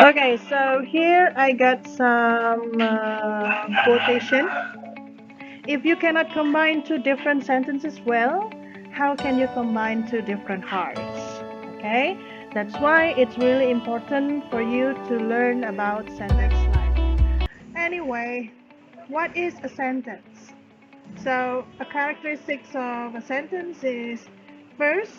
Okay, so here I got some quotation. If you cannot combine two different sentences well, how can you combine two different hearts? Okay, that's why it's really important for you to learn about sentence life. Anyway, what is a sentence? So, a characteristics of a sentence is first,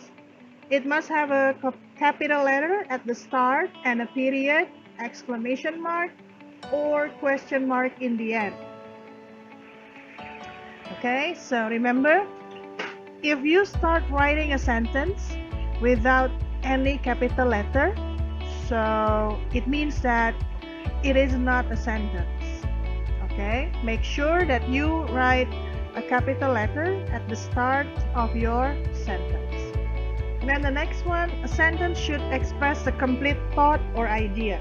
it must have a capital letter at the start and a period, exclamation mark, or question mark in the end. Okay, so remember, if you start writing a sentence without any capital letter, so it means that it is not a sentence. Okay, make sure that you write a capital letter at the start of your sentence. And then the next one, a sentence should express a complete thought or idea.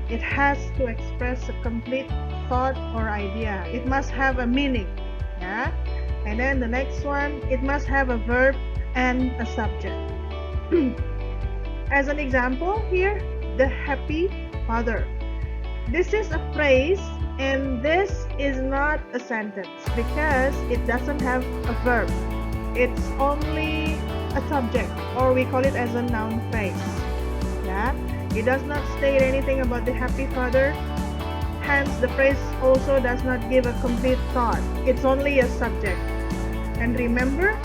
It has to express a complete thought or idea. It must have a meaning. Yeah. And then the next one, it must have a verb and a subject. As an example here, the happy father. This is a phrase and this is not a sentence because it doesn't have a verb. It's only a subject, or we call it as a noun phrase. Yeah, it does not state anything about the happy father. Hence, the phrase also does not give a complete thought. It's only a subject. And remember,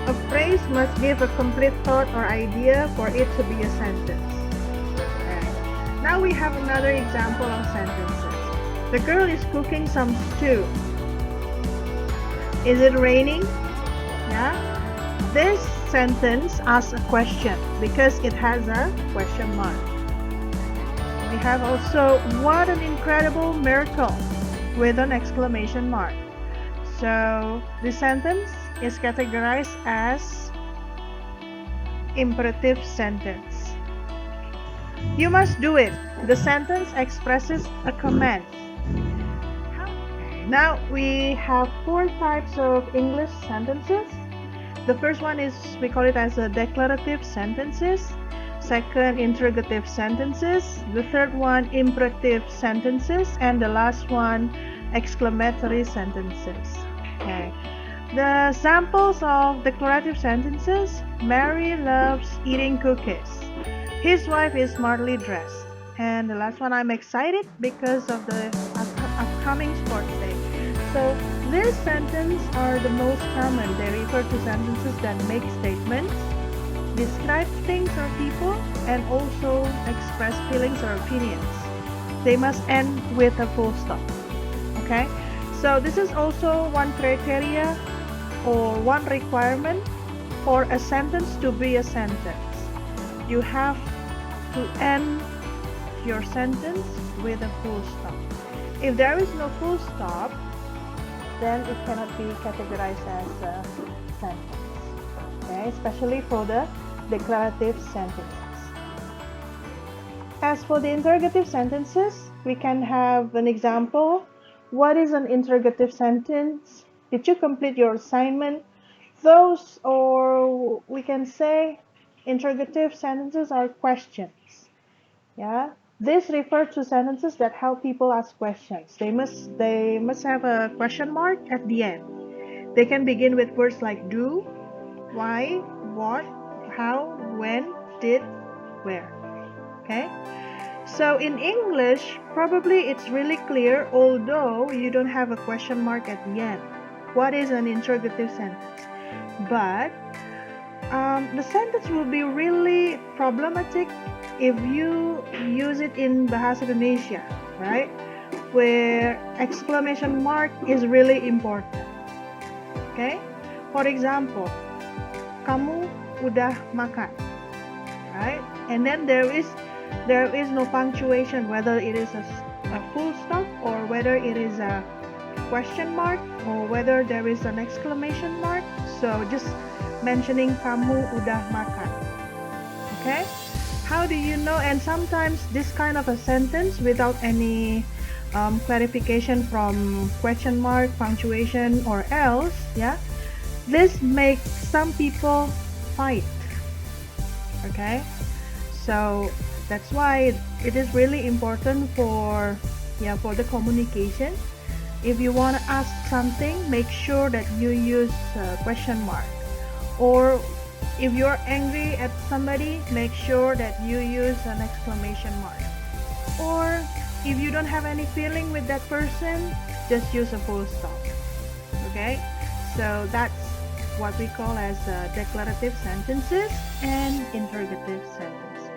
a phrase must give a complete thought or idea for it to be a sentence. Okay. Now we have another example of sentences. The girl is cooking some stew. Is it raining? Yeah. This sentence asks a question because it has a question mark. We have also, what an incredible miracle, with an exclamation mark. So this sentence is categorized as imperative sentence. You must do it. The sentence expresses a command. Now we have 4 types of English sentences. The first one is, we call it as a declarative sentences. Second, interrogative sentences. The third one, imperative sentences. And the last one, exclamatory sentences. Okay. The samples of declarative sentences: Mary loves eating cookies. His wife is smartly dressed. And the last one, I'm excited because of the upcoming sports day. So these sentences are the most common. They refer to sentences that make statements, describe things or people, and also express feelings or opinions. They must end with a full stop. Okay? So this is also one criteria or one requirement for a sentence to be a sentence. You have to end your sentence with a full stop. If there is no full stop, then it cannot be categorized as a sentence. Okay? Especially for the declarative sentences. As for the interrogative sentences, we can have an example. What is an interrogative sentence? Did you complete your assignment? Those, or we can say, interrogative sentences are questions. Yeah, this refers to sentences that help people ask questions. They must have a question mark at the end. They can begin with words like do, why, what, how, when, did, where. Okay? So in English, probably it's really clear, although you don't have a question mark at the end. What is an interrogative sentence? But the sentence will be really problematic if you use it in Bahasa Indonesia, right? Where exclamation mark is really important. Okay? For example, kamu udah makan, right? And then there is no punctuation, whether it is a full stop or whether it is a question mark or whether there is an exclamation mark. So just mentioning kamu udah makan. Okay? How do you know? And sometimes this kind of a sentence without any clarification from question mark, punctuation, or else, yeah, this makes some people fight. Okay? So That's why it is really important for the communication. If you want to ask something, make sure that you use question mark. Or if you're angry at somebody, make sure that you use an exclamation mark. Or if you don't have any feeling with that person, just use a full stop. Okay, so that's what we call as declarative sentences and interrogative sentences.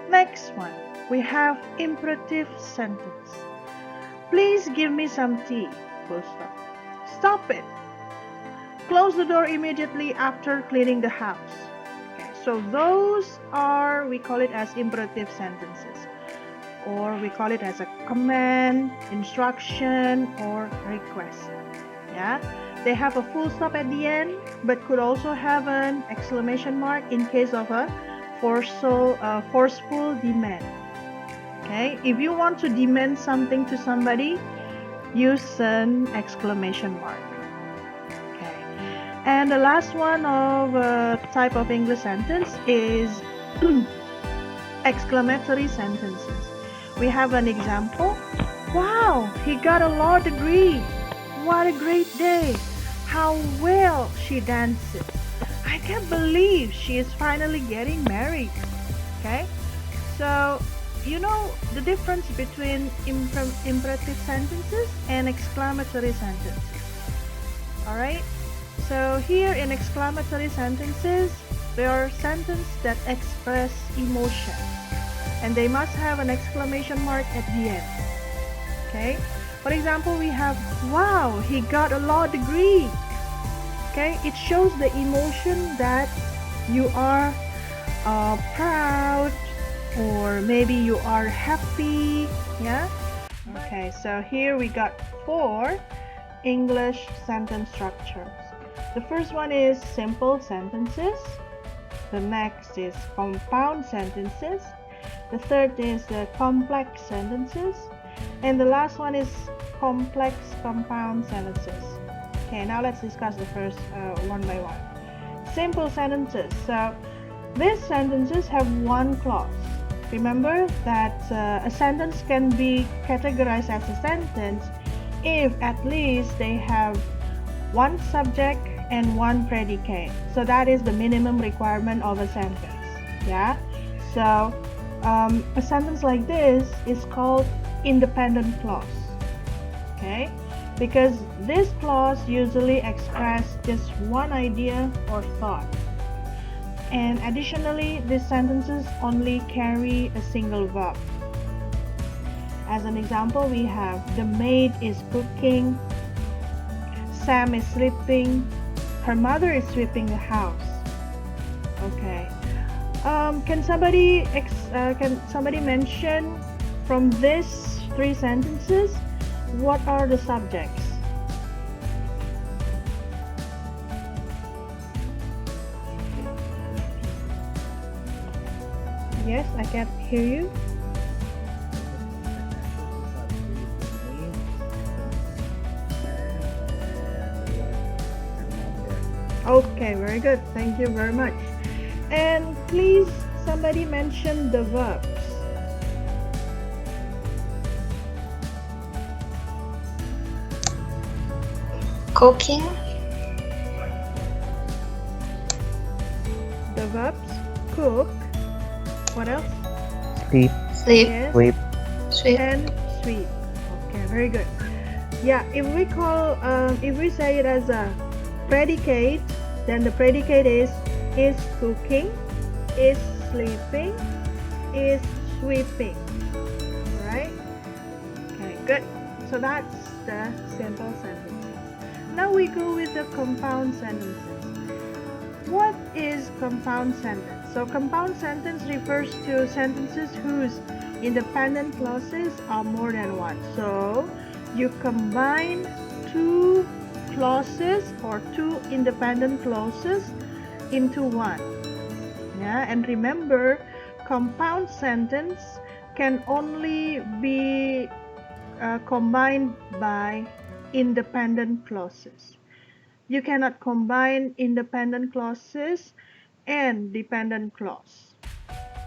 Next one, we have imperative sentence. Please give me some tea. Full stop. Stop it. Close the door immediately after cleaning the house. Okay, so those are, we call it as imperative sentences, or we call it as a command, instruction, or request. Yeah, they have a full stop at the end, but could also have an exclamation mark in case of a forceful demand. Okay, if you want to demand something to somebody, use an exclamation mark. Okay, and the last one of type of English sentence is exclamatory sentences. We have an example. Wow, he got a law degree. What a great day. How well she dances. I can't believe she is finally getting married. Okay, so you know the difference between imperative sentences and exclamatory sentences. Alright, so here in exclamatory sentences, there are sentences that express emotion, and they must have an exclamation mark at the end. Okay, for example, we have, wow, he got a law degree. Okay, it shows the emotion that you are proud, or maybe you are happy. Yeah, okay, so here we got 4 English sentence structures. The first one is simple sentences. The next is compound sentences. The third is the complex sentences. And the last one is complex compound sentences. Okay, now let's discuss the first one by one. Simple sentences. So these sentences have one clause. Remember that a sentence can be categorized as a sentence if at least they have one subject and one predicate. So that is the minimum requirement of a sentence. Yeah. So a sentence like this is called independent clause. Okay, because this clause usually expresses just one idea or thought. And additionally, these sentences only carry a single verb. As an example, we have the maid is cooking, Sam is sleeping, her mother is sweeping the house. Okay. Can somebody mention from these 3 sentences what are the subjects? Yes, I can't hear you. Okay, very good. Thank you very much. And please, somebody mention the verbs. Cooking, The verbs cook. What else? Sleep, sleep, Yes, sleep, sweep, and sweep. Okay, very good. Yeah, if we say it as a predicate, then the predicate is cooking, is sleeping, is sweeping. Right? Okay, good. So that's the simple sentences. Now we go with the compound sentences. What is compound sentence? So compound sentence refers to sentences whose independent clauses are more than one. So you combine 2 clauses or 2 independent clauses into one. Yeah, and remember, compound sentence can only be combined by independent clauses. You cannot combine independent clauses and dependent clause.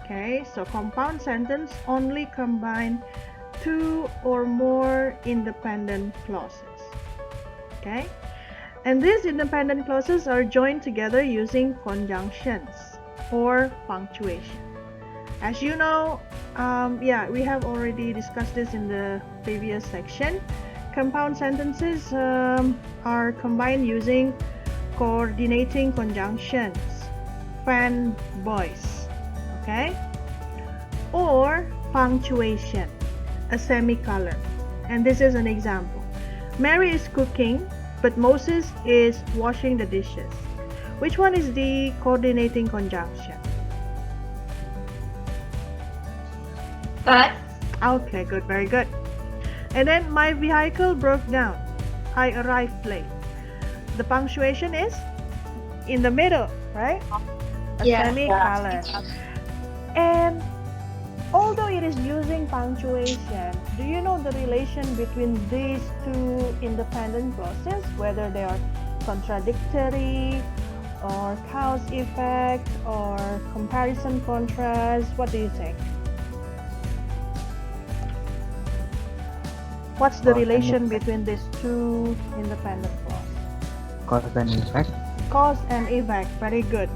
Okay, so compound sentence only combine two or more independent clauses. Okay, and these independent clauses are joined together using conjunctions or punctuation. As you know, we have already discussed this in the previous section. Compound sentences are combined using coordinating conjunctions, fan voice, okay, or punctuation, a semicolon. And this is an example. Mary is cooking, but Moses is washing the dishes. Which one is the coordinating conjunction? But. Okay, good, very good. And then my vehicle broke down. I arrived late. The punctuation is in the middle, right? A semicolon. And although it is using punctuation, do you know the relation between these two independent clauses, whether they are contradictory or cause effect or comparison contrast? What do you think? What's the relation between these two independent clauses? Cause and effect. Cause and effect, very good.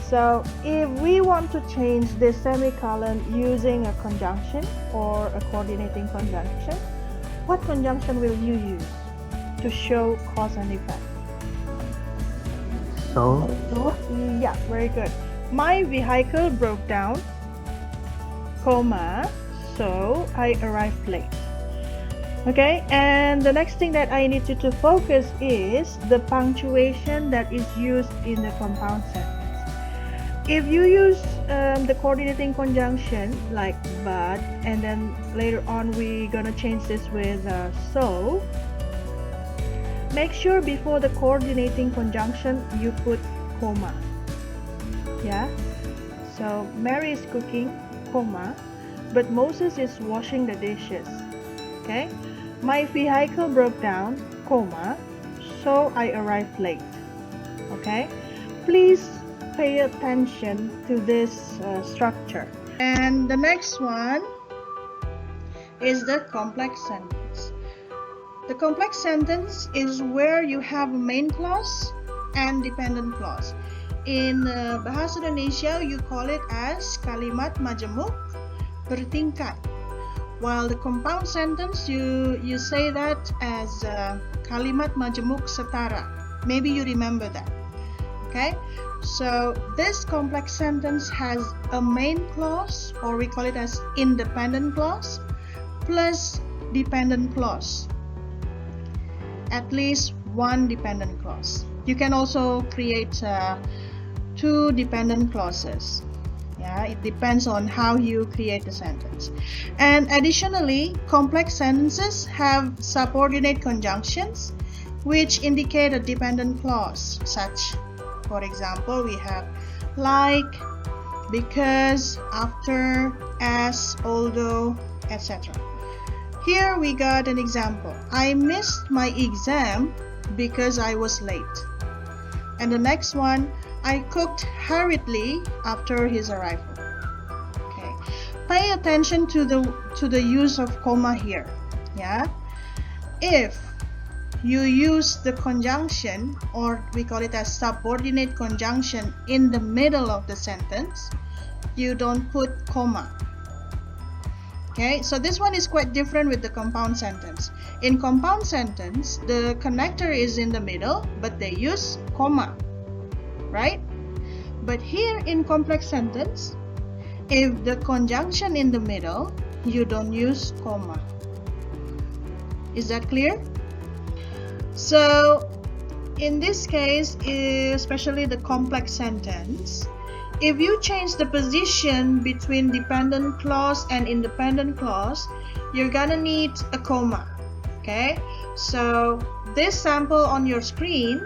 So if we want to change this semicolon using a conjunction or a coordinating conjunction, what conjunction will you use to show cause and effect? So. Yeah, very good. My vehicle broke down, comma, so I arrived late. Okay, and the next thing that I need you to focus is the punctuation that is used in the compound sentence. If you use the coordinating conjunction like but, and then later on we're gonna change this with so, make sure before the coordinating conjunction you put comma. Yeah, so Mary is cooking, comma, but Moses is washing the dishes. Okay, my vehicle broke down, comma, so I arrived late. Okay, please pay attention to this structure. And the next one is the complex sentence. The complex sentence is where you have a main clause and dependent clause. In Bahasa Indonesia, you call it as kalimat majemuk bertingkat. While the compound sentence, you say that as kalimat majemuk setara. Maybe you remember that. Okay, so this complex sentence has a main clause, or we call it as independent clause, plus dependent clause. At least one dependent clause. You can also create two dependent clauses. Yeah, it depends on how you create the sentence. And additionally, complex sentences have subordinate conjunctions which indicate a dependent clause, such, for example, we have like, because, after, as, although, etc. Here we got an example. I missed my exam because I was late. And the next one, I cooked hurriedly after his arrival. Okay, pay attention to the use of comma here. Yeah, if you use the conjunction, or we call it as subordinate conjunction, in the middle of the sentence, you don't put comma. Okay, so this one is quite different with the compound sentence. In compound sentence, the connector is in the middle, but they use comma. Right? But here in complex sentence, if the conjunction in the middle, you don't use comma. Is that clear? So in this case, especially the complex sentence, if you change the position between dependent clause and independent clause, you're gonna need a comma. Okay, so this sample on your screen,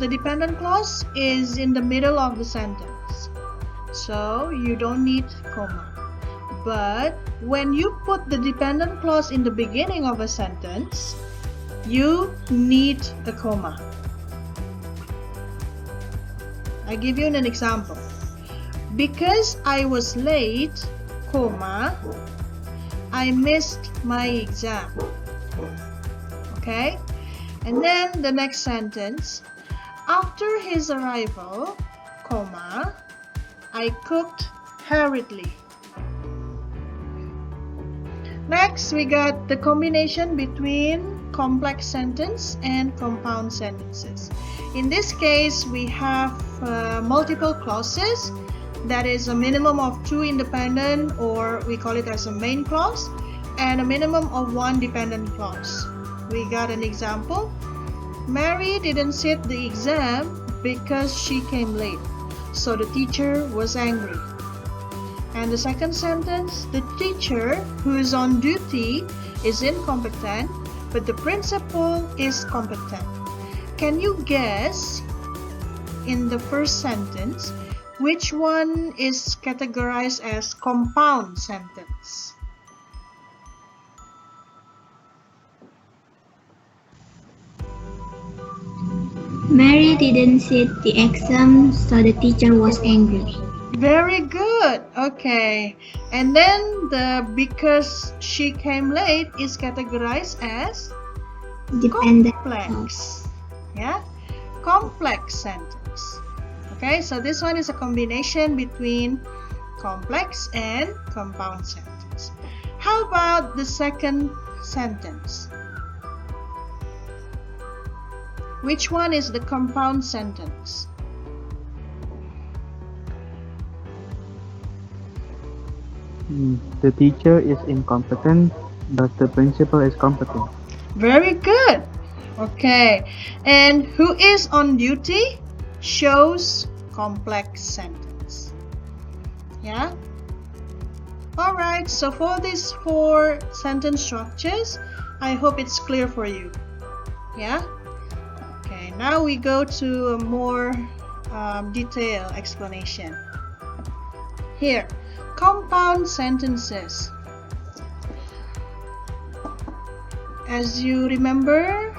the dependent clause is in the middle of the sentence, so you don't need comma. But when you put the dependent clause in the beginning of a sentence, you need a comma. I give you an example. Because I was late, comma, I missed my exam. Okay? And then the next sentence. After his arrival, comma, I cooked hurriedly. Next, we got the combination between complex sentence and compound sentences. In this case, we have multiple clauses. That is a minimum of 2 independent, or we call it as a main clause, and a minimum of 1 dependent clause. We got an example. Mary didn't sit the exam because she came late, so the teacher was angry. And the second sentence, the teacher who is on duty is incompetent, but the principal is competent. Can you guess in the first sentence which one is categorized as compound sentence? Mary didn't sit the exam, so the teacher was angry. Very good. Okay. And then the because she came late is categorized as Dependent complex. Yeah? Complex sentence. Okay, so this one is a combination between complex and compound sentence. How about the second sentence? Which one is the compound sentence? The teacher is incompetent, but the principal is competent. Very good. Okay. And who is on duty shows complex sentence. Yeah? Alright, so for these 4 sentence structures, I hope it's clear for you. Yeah? Okay, now we go to a more detailed explanation. Here, compound sentences. As you remember,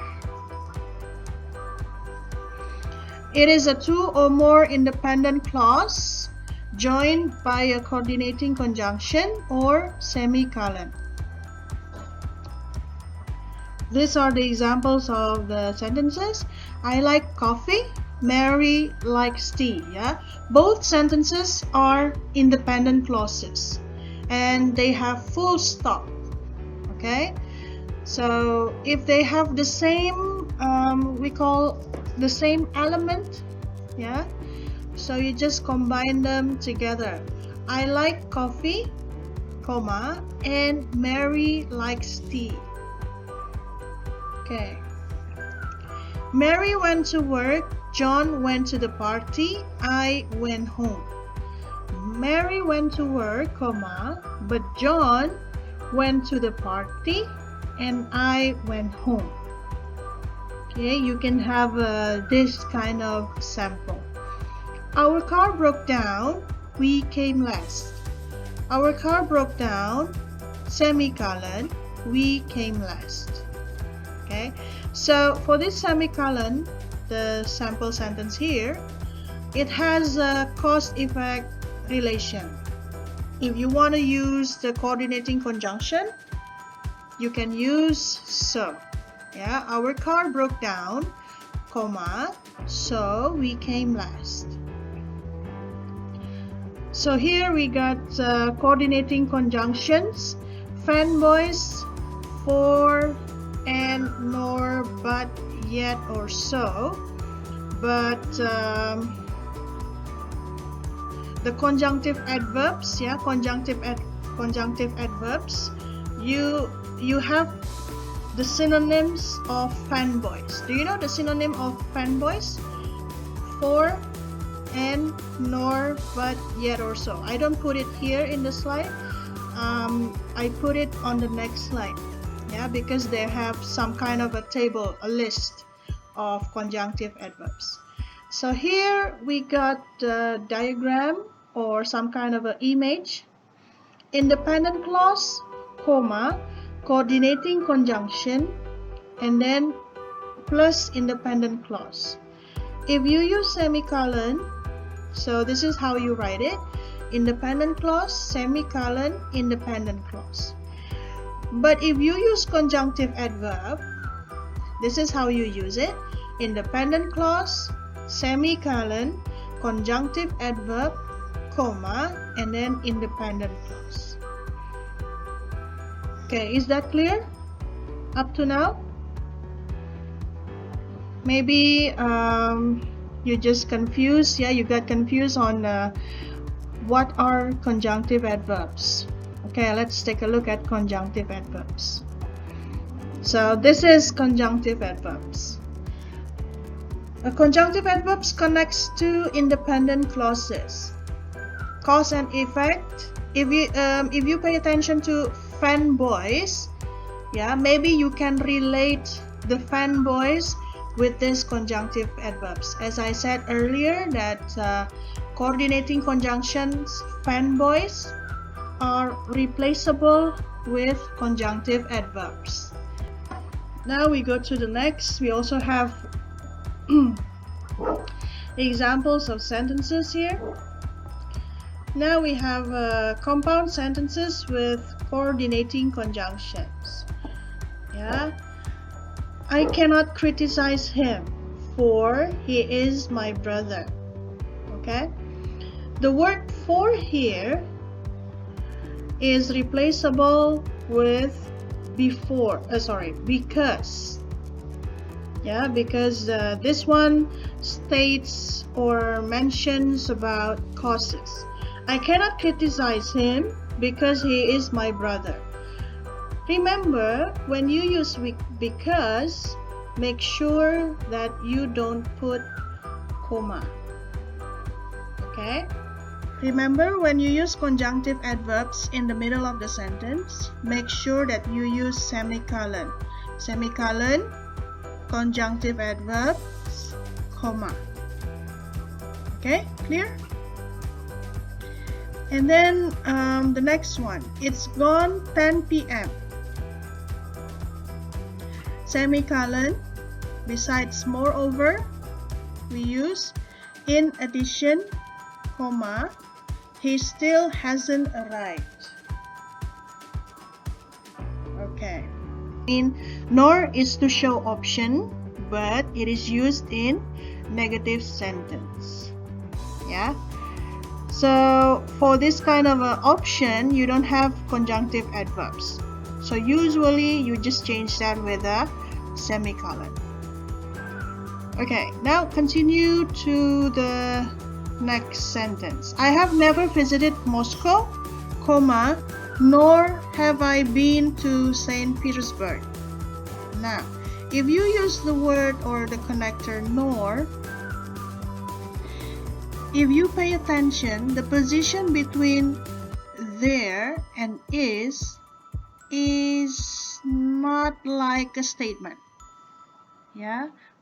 it is a 2 or more independent clause joined by a coordinating conjunction or semicolon. These are the examples of the sentences. I like coffee. Mary likes tea. Yeah, both sentences are independent clauses and they have full stop. Okay, so if they have the same we call the same element, yeah, so you just combine them together. I like coffee, comma, and Mary likes tea. Okay. Mary went to work, John went to the party, I went home. Mary went to work, comma, but John went to the party and I went home. Okay, you can have this kind of sample. Our car broke down, we came last. Our car broke down, semicolon, we came last. Okay, so for this semicolon, the sample sentence here, it has a cause-effect relation. If you want to use the coordinating conjunction, you can use so. Yeah, our car broke down, comma, so we came last. So here we got coordinating conjunctions, fanboys, for, and, nor, but, yet, or so. But the conjunctive adverbs, yeah, conjunctive adverbs, you have the synonyms of fanboys. Do you know the synonym of fanboys? For, and, nor, but, yet, or so. I don't put it here in the slide. I put it on the next slide. Yeah, because they have some kind of a table, a list of conjunctive adverbs. So here we got the diagram or some kind of an image. Independent clause, comma, coordinating conjunction, and then plus independent clause. If you use semicolon, so this is how you write it. independent clause, semicolon, independent clause. But if you use conjunctive adverb, this is how you use it: independent clause, semicolon, conjunctive adverb, comma, and then independent clause. Okay, is that clear up to now? Maybe you just confused, you got confused on what are conjunctive adverbs. Okay, let's take a look at conjunctive adverbs. So this is conjunctive adverbs. Conjunctive adverbs connects two independent clauses. Cause and effect. If you pay attention to fanboys, maybe you can relate the fanboys with this conjunctive adverbs. As I said earlier, that coordinating conjunctions, fanboys, are replaceable with conjunctive adverbs. Now we go to the next. We also have examples of sentences here. Now we have compound sentences with coordinating conjunctions. I cannot criticize him, for he is my brother. Okay, the word for here is replaceable with because. Because this one states or mentions about causes. I cannot criticize him because he is my brother. Remember, when you use because, make sure that you don't put comma. Okay? Remember, when you use conjunctive adverbs in the middle of the sentence, make sure that you use semicolon. Semicolon, conjunctive adverbs, comma. Okay, clear? And then the next one, it's gone 10 p.m. Semicolon, besides moreover, we use in addition, comma, he still hasn't arrived. Okay. Nor is to show option, but it is used in negative sentence. So for this kind of option, you don't have conjunctive adverbs. So usually you just change that with a semicolon. Okay, now continue to the next sentence. I have never visited Moscow, comma, nor have I been to St. Petersburg. Now, if you use the word or the connector nor, if you pay attention, the position between there and is not like a statement.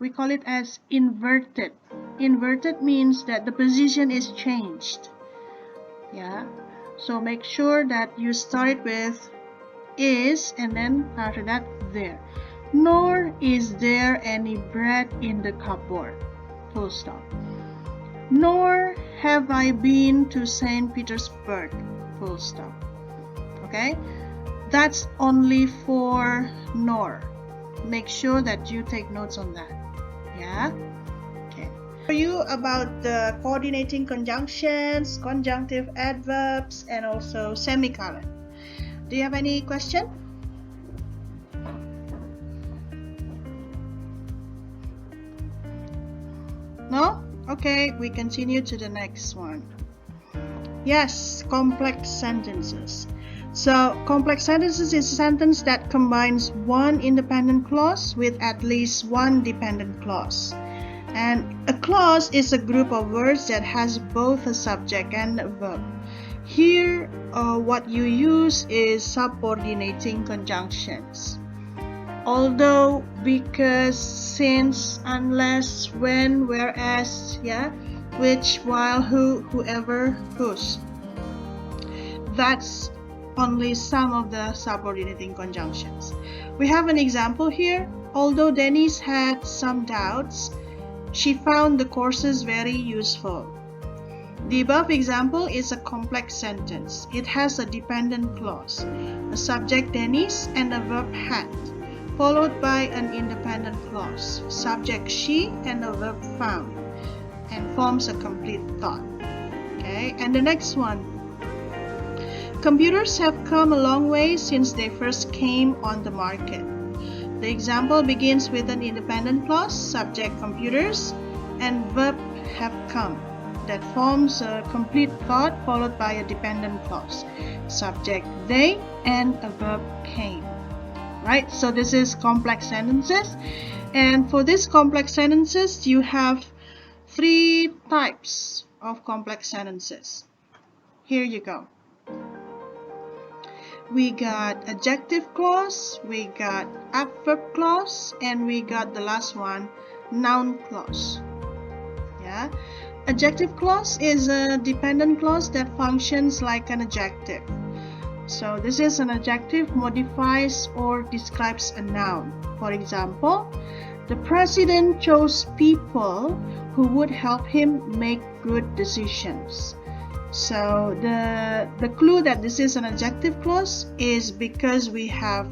We call it as inverted. Inverted means that the position is changed. So make sure that you start with is and then after that there. Nor is there any bread in the cupboard. Full stop. Nor have I been to St. Petersburg. Full stop. Okay? That's only for nor. Make sure that you take notes on that. Okay. For you about the coordinating conjunctions, conjunctive adverbs, and also semicolon. Do you have any question? No? Okay, we continue to the next one. Yes, complex sentences. So, complex sentences is a sentence that combines one independent clause with at least one dependent clause. And a clause is a group of words that has both a subject and a verb. Here, what you use is subordinating conjunctions. Although, because, since, unless, when, whereas, which, while, who, whoever, whose. That's only some of the subordinating conjunctions. We have an example here. Although Denise had some doubts, she found the courses very useful. The above example is a complex sentence. It has a dependent clause, a subject jenis, and a verb had, followed by an independent clause, subject she, and a verb found, and forms a complete thought. Okay, and the next one. Computers have come a long way since they first came on the market. The example begins with an independent clause, subject computers, and verb have come. That forms a complete thought followed by a dependent clause, subject they, and a verb came. Right? So this is complex sentences. And for these complex sentences, you have 3 types of complex sentences. Here you go. We got adjective clause, we got adverb clause, and we got the last one, noun clause. Yeah. Adjective clause is a dependent clause that functions like an adjective. So this is an adjective, modifies or describes a noun. For example, the president chose people who would help him make good decisions. So the clue that this is an adjective clause is because we have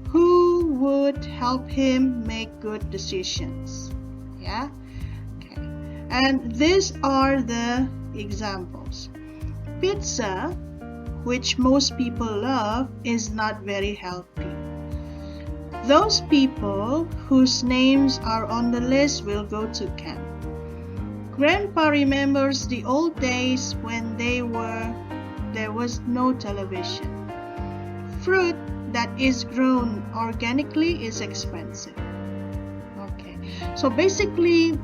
who would help him make good decisions. Yeah. Okay. And these are the examples. Pizza, which most people love, is not very healthy. Those people whose names are on the list will go to camp. Grandpa remembers the old days when there was no television. Fruit that is grown organically is expensive. Okay, so basically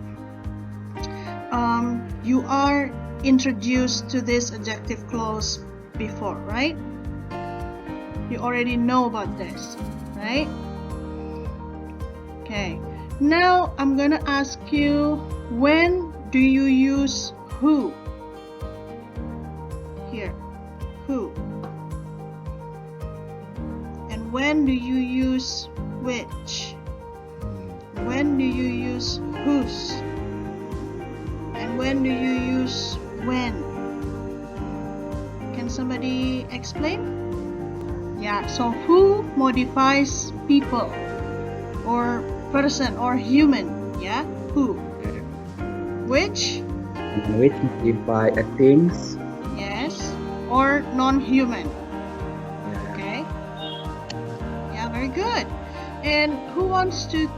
you are introduced to this adjective clause before, right? You already know about this, right? Okay, now I'm gonna ask you, when do you use who? Here, who. And when do you use which? When do you use whose? And when do you use when? Can somebody explain? Yeah, so who modifies people or person or human? Yeah, who. Which modify a things. Yes, or non-human. Okay. Yeah, very good. And who wants to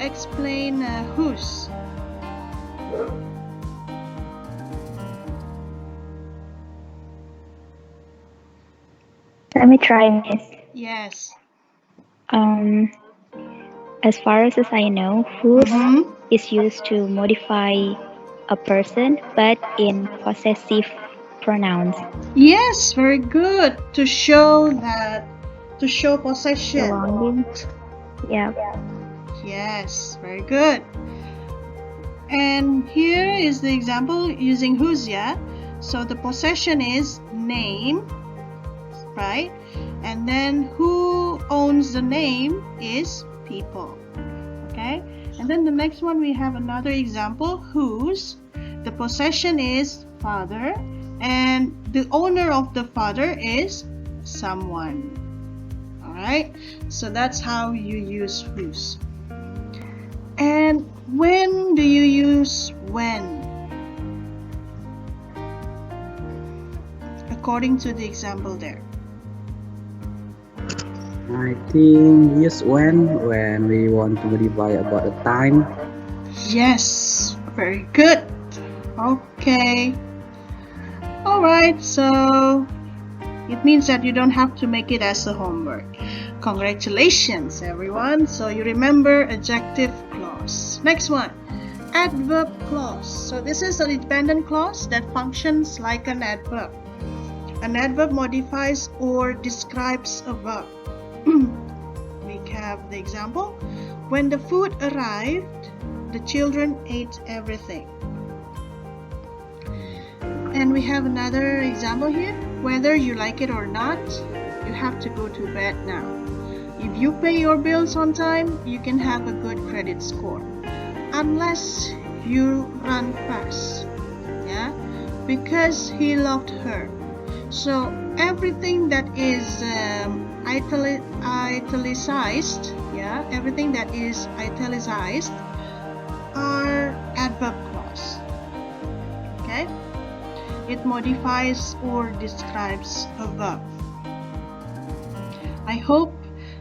explain whose? Let me try, Miss. Yes. As far as I know, whose is used to modify a person, but in possessive pronouns. Yes, very good. To show possession. Belonging. Yeah. Yes, very good. And here is the example using whose, yeah? So the possession is name, right? And then who owns the name is people. Okay? And then the next one we have another example, whose. The possession is father, and the owner of the father is someone. Alright? So that's how you use whose. And when do you use when? According to the example there. I think use when we want to modify about a time. Yes, very good. Okay. Alright, so it means that you don't have to make it as a homework. Congratulations, everyone. So you remember adjective clause. Next one, adverb clause. So this is a dependent clause that functions like an adverb. An adverb modifies or describes a verb. We have the example. When the food arrived, the children ate everything. And we have another example here. Whether you like it or not, you have to go to bed now. If you pay your bills on time, you can have a good credit score. Unless you run fast. Yeah? because he loved her. So everything that is italicized, yeah, everything that is italicized are adverb clause. Okay, it modifies or describes a verb. I hope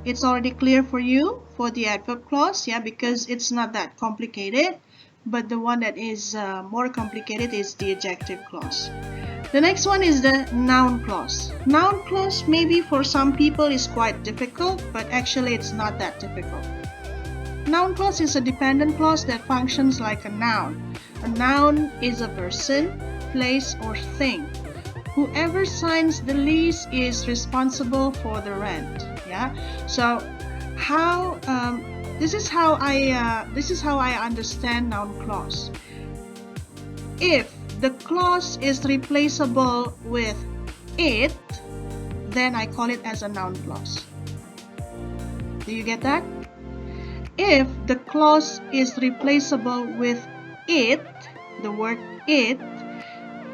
it's already clear for you for the adverb clause, yeah, because it's not that complicated, but the one that is more complicated is the adjective clause. The next one is the noun clause. Noun clause maybe for some people is quite difficult, but actually it's not that difficult. Noun clause is a dependent clause that functions like a noun. A noun is a person, place, or thing. Whoever signs the lease is responsible for the rent. Yeah. So this is how I understand noun clause. If the clause is replaceable with it, then I call it as a noun clause. Do you get that? If the clause is replaceable with it, the word it,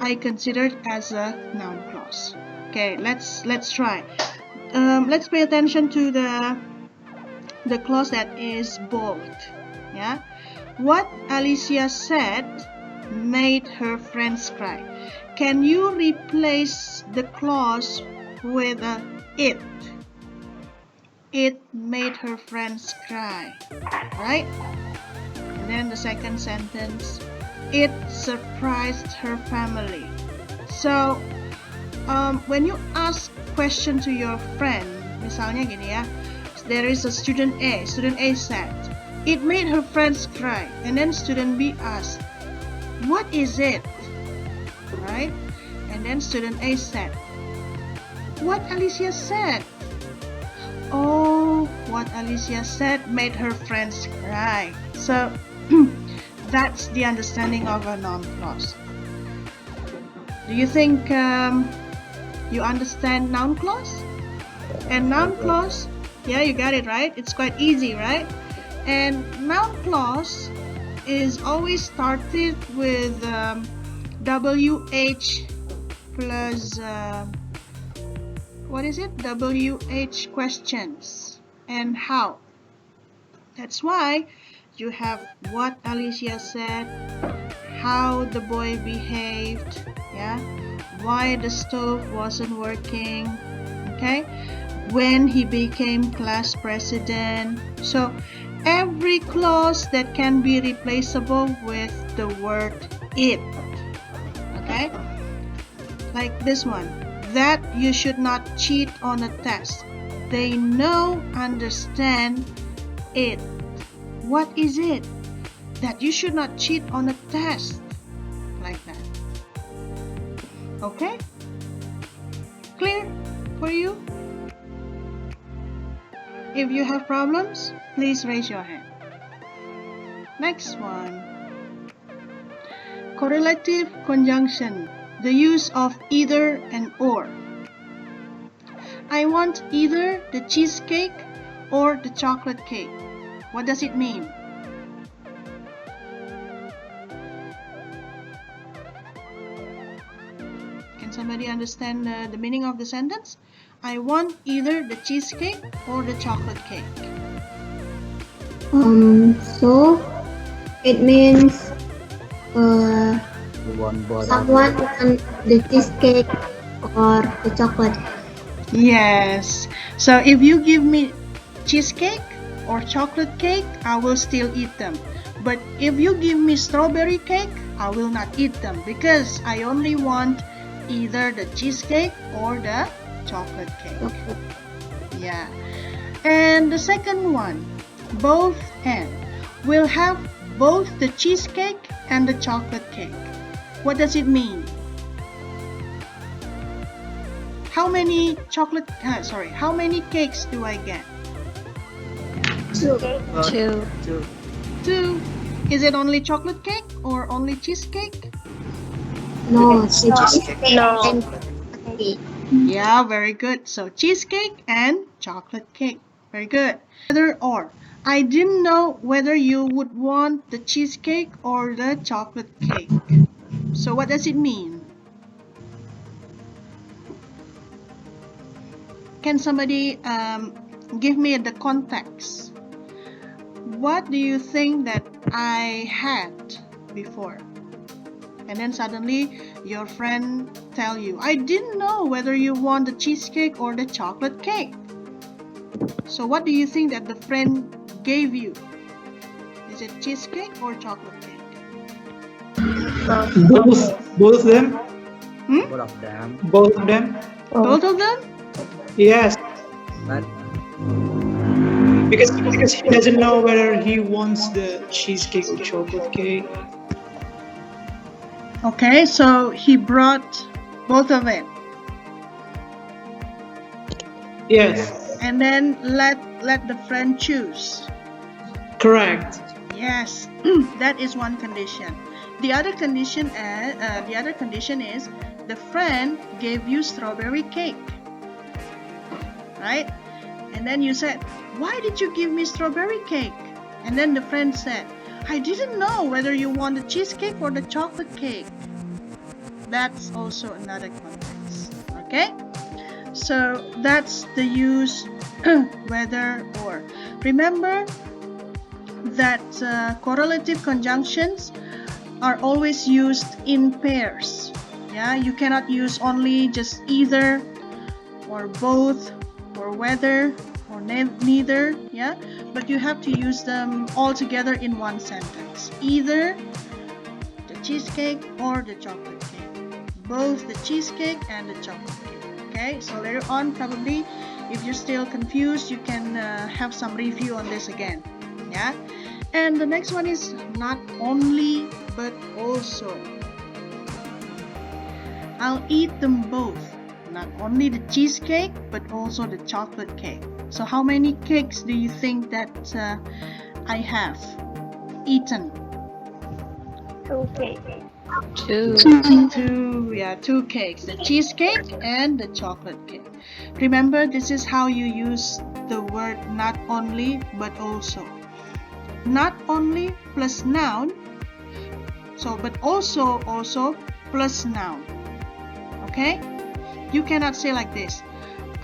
I consider it as a noun clause. Okay, let's try. Let's pay attention to the clause that is bold. Yeah, what Alicia said made her friends cry. Can you replace the clause with it? It made her friends cry, right? And then the second sentence, it surprised her family. So when you ask question to your friend, misalnya gini ya, there is a student A. Student A said, it made her friends cry. And then student B asked, what is it? Right? And then student A said, what Alicia said. Oh, what Alicia said made her friends cry. So that's the understanding of a noun clause. Do you think you understand noun clause? And noun clause, yeah, you got it right. It's quite easy, right? And noun clause is always started with WH plus what is it? WH questions and how. That's why you have what Alicia said, how the boy behaved, yeah, why the stove wasn't working, okay, when he became class president. So every clause that can be replaceable with the word it, okay, like this one, that you should not cheat on a test. They know, understand it. What is it? That you should not cheat on a test, like that. Okay? Clear for you? If you have problems, please raise your hand. Next one. Correlative conjunction. The use of either and or. I want either the cheesecake or the chocolate cake. What does it mean? Can somebody understand the meaning of the sentence? I want either the cheesecake or the chocolate cake. So it means One bottle. someone want the cheesecake or the chocolate. Yes. So if you give me cheesecake or chocolate cake, I will still eat them. But if you give me strawberry cake, I will not eat them because I only want either the cheesecake or the chocolate cake. Yeah. And the second one, both and. We'll have both the cheesecake and the chocolate cake. What does it mean? How many how many cakes do I get? Two. Two. Two. Is it only chocolate cake or only cheesecake? No, the cheesecake No. and chocolate cake. Yeah, very good. So cheesecake and chocolate cake. Very good. Either or. I didn't know whether you would want the cheesecake or the chocolate cake. So what does it mean? Can somebody give me the context? What do you think that I had before? And then suddenly your friend tell you, I didn't know whether you want the cheesecake or the chocolate cake. So what do you think that the friend gave you? Is it cheesecake or chocolate cake? Both of them. Both of them. Both of them. Both of them? Yes, But because he doesn't know whether he wants the cheesecake or chocolate cake. Okay, so he brought both of it. Yes, And then let the friend choose. correct. Yes, that is one condition. The other condition is the friend gave you strawberry cake, right? And then you said, why did you give me strawberry cake? And then the friend said, I didn't know whether you want the cheesecake or the chocolate cake. That's also another context. Okay? So that's the use whether or. Remember that correlative conjunctions are always used in pairs. Yeah, you cannot use only just either or both or whether or neither. Yeah, but you have to use them all together in one sentence. Either the cheesecake or the chocolate cake. Both the cheesecake and the chocolate cake. Okay, so later on, probably, if you're still confused, you can have some review on this again. Yeah, and the next one is not only but also. I'll eat them both, not only the cheesecake but also the chocolate cake. So how many cakes do you think that I have eaten? 2 cakes. Two cakes, the cheesecake and the chocolate cake. Remember, this is how you use the word not only but also. Not only plus noun, so but also plus noun. Okay? You cannot say like this.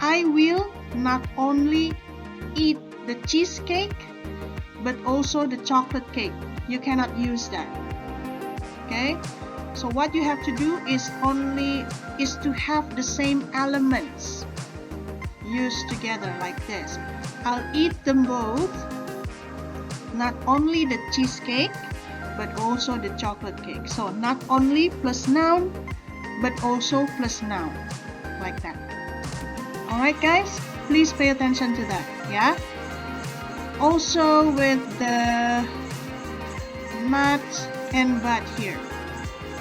I will not only eat the cheesecake but also the chocolate cake. You cannot use that. Okay? So what you have to do is to have the same elements used together like this. I'll eat them both, not only the cheesecake but also the chocolate cake. So not only plus noun but also plus noun, like that. Alright guys, please pay attention to that. Yeah. Also with the not and but here.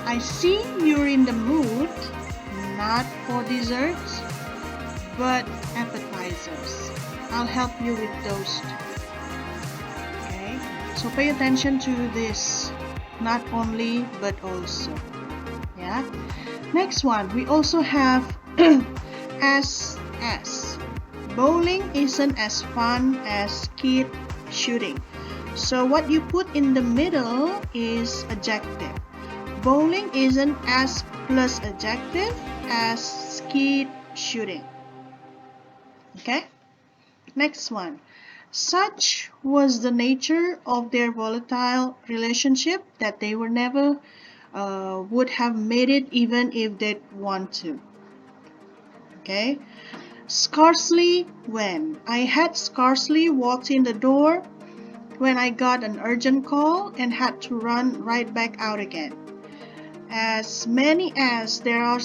I see you're in the mood not for desserts but appetizers. I'll help you with those two. Okay, so pay attention to this not only but also. Yeah. Next one, we also have as. Bowling isn't as fun as skeet shooting. So what you put in the middle is adjective. Bowling isn't as plus adjective as skeet shooting. Okay? Next one. Such was the nature of their volatile relationship that they were never would have made it even if they'd want to. Okay? Scarcely when. I had scarcely walked in the door when I got an urgent call and had to run right back out again. As many as there are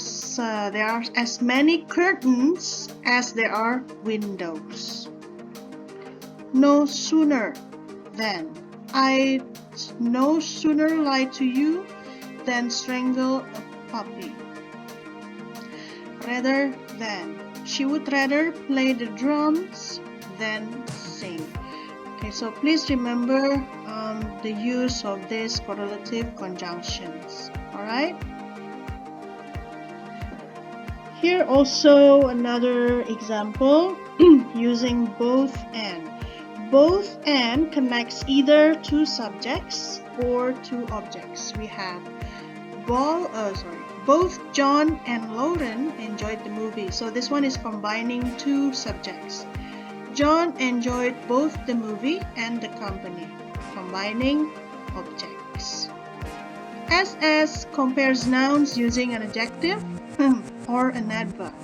as many curtains as there are windows. No sooner than. I'd no sooner lie to you than strangle a puppy. Rather than. She would rather play the drums than sing. Okay, so please remember the use of these correlative conjunctions. Alright? Here also another example using both and. Both and connects either two subjects or two objects. We have Both John and Lauren enjoyed the movie. So this one is combining two subjects. John enjoyed both the movie and the company, combining objects. SS compares nouns using an adjective or an adverb.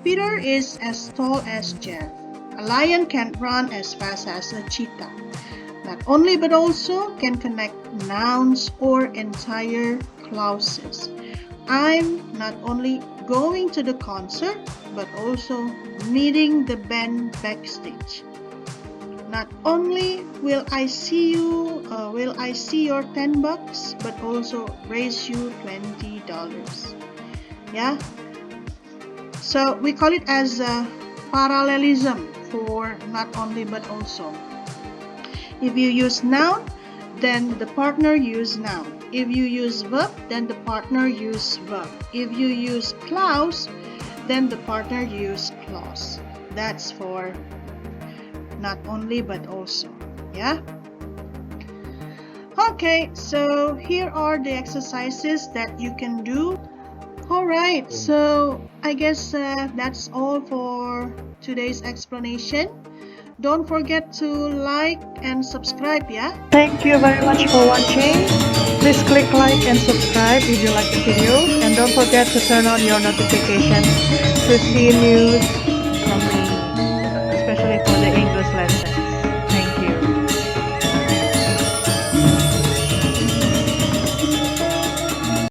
Peter is as tall as Jeff. A lion can't run as fast as a cheetah. Not only but also can connect nouns or entire clauses. I'm not only going to the concert but also meeting the band backstage. Not only will I see your $10, but also raise you $20. Yeah. So we call it as a parallelism for not only but also. If you use noun, then the partner use noun. If you use verb, then the partner use verb. If you use clause, then the partner use clause. That's for not only but also. Yeah? Okay, so here are the exercises that you can do. Alright, so I guess that's all for today's explanation. Don't forget to like and subscribe, yeah? Thank you very much for watching. Please click like and subscribe if you like the video. And don't forget to turn on your notifications to see news from me, especially for the English lessons.